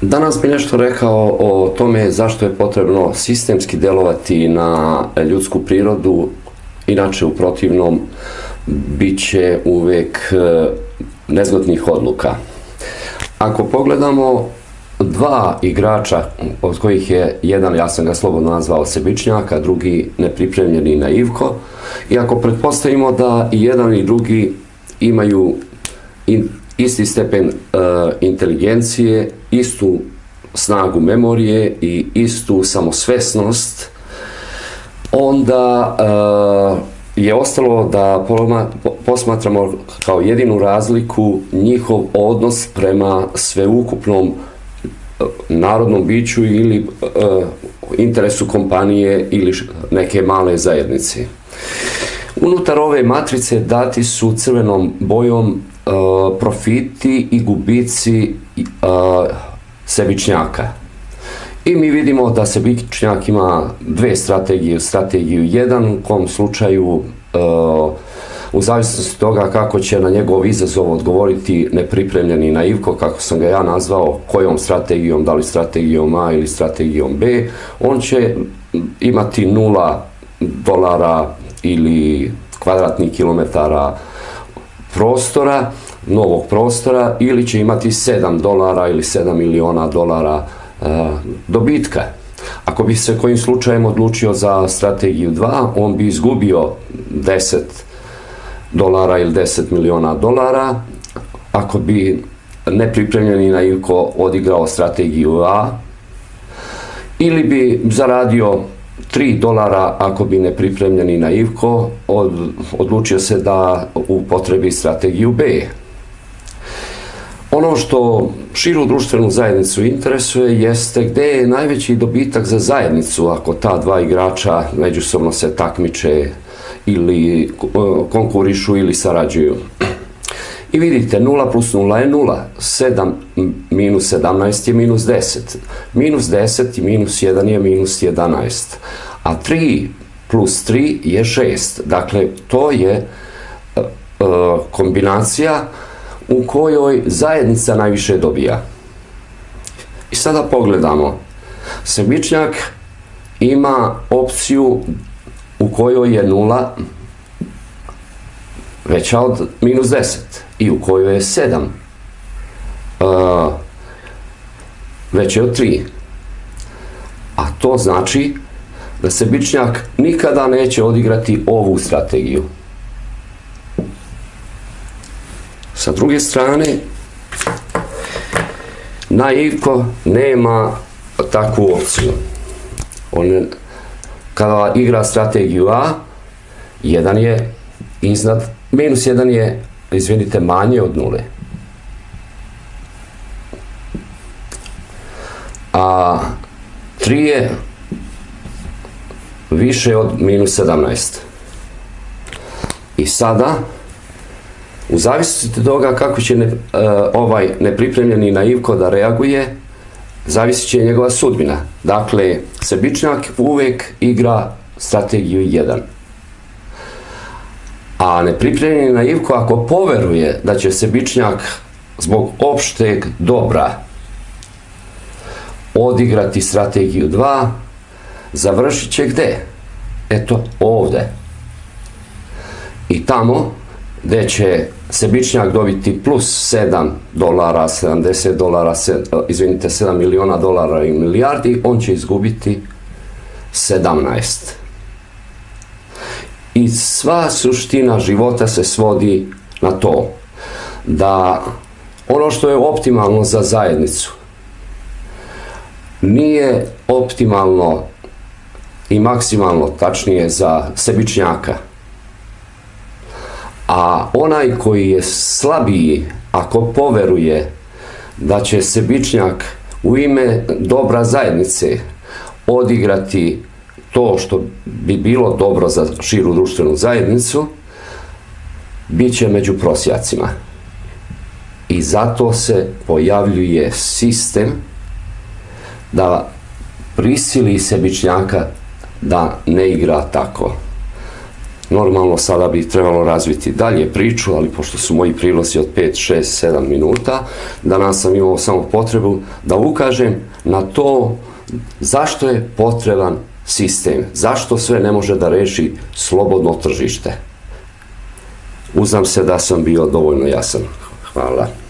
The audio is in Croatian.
Danas bi nešto rekao o tome zašto je potrebno sistemski djelovati na ljudsku prirodu, inače u protivnom bit će uvijek nezgodnih odluka. Ako pogledamo dva igrača, od kojih je jedan, ja sam ga slobodno nazvao sebičnjak, a drugi nepripremljeni naivko, i ako pretpostavimo da i jedan i drugi imaju isti stepen inteligencije, istu snagu memorije i istu samosvesnost, onda je ostalo da posmatramo kao jedinu razliku njihov odnos prema sveukupnom narodnom biću ili interesu kompanije ili neke male zajednice. Unutar ove matrice dati su crvenom bojom profiti i gubici sebičnjaka. I mi vidimo da sebičnjak ima dve strategije. Strategiju 1, u kom slučaju u zavisnosti toga kako će na njegov izazov odgovoriti nepripremljeni naivko, kako sam ga ja nazvao, kojom strategijom, da li strategijom A ili strategijom B, on će imati $0 ili kvadratnih kilometara prostora, novog prostora, ili će imati $7 ili $7 miliona dobitka. Ako bi se kojim slučajem odlučio za strategiju 2, on bi izgubio $10 ili $10 miliona. Ako bi nepripremljeni naivko odigrao strategiju A, ili bi zaradio $3 ako bi nepripremljeni naivko odlučio se da upotrebi strategiju B. Ono što širu društvenu zajednicu interesuje jeste gdje je najveći dobitak za zajednicu ako ta dva igrača međusobno se takmiče ili konkurišu ili sarađuju. I vidite, 0 plus 0 je 0, 7 minus 17 je minus 10, minus 10 i minus 1 je minus 11, a 3 plus 3 je 6. Dakle, to je kombinacija u kojoj zajednica najviše dobija. I sada pogledamo. Sebičnjak ima opciju u kojoj je 0 veća od minus 10 i u kojoj je 7 veće od 3. A to znači da sebičnjak nikada neće odigrati ovu strategiju. Sa druge strane, naivko nema takvu opciju. On kada igra strategiju A, minus 1 je, izvinite, manje od 0. A 3 je više od minus 17. I sada, u zavisnosti od toga kako će ovaj nepripremljeni naivko da reaguje, zavisit će njegova sudbina. Dakle, sebičnjak uvijek igra strategiju 1. A nepripremljeni naivko, ako poveruje da će sebičnjak zbog opšteg dobra odigrati strategiju 2, završit će gde? Eto, ovde. I tamo gde će sebičnjak dobiti plus $7, $70, izvinite, $7 miliona i milijardi, on će izgubiti 17. I sva suština života se svodi na to da ono što je optimalno za zajednicu nije optimalno i maksimalno, tačnije, za sebičnjaka. A onaj koji je slabiji, ako poveruje da će sebičnjak u ime dobra zajednice odigrati to što bi bilo dobro za širu društvenu zajednicu, bit će među prosjacima. I zato se pojavljuje sistem da prisili sebičnjaka da ne igra tako. Normalno sada bi trebalo razviti dalje priču, ali pošto su moji prilozi od 5, 6, 7 minuta, danas sam imao samo potrebu da ukažem na to zašto je potreban sistem, zašto sve ne može da reši slobodno tržište. Uznam se da sam bio dovoljno jasan. Hvala.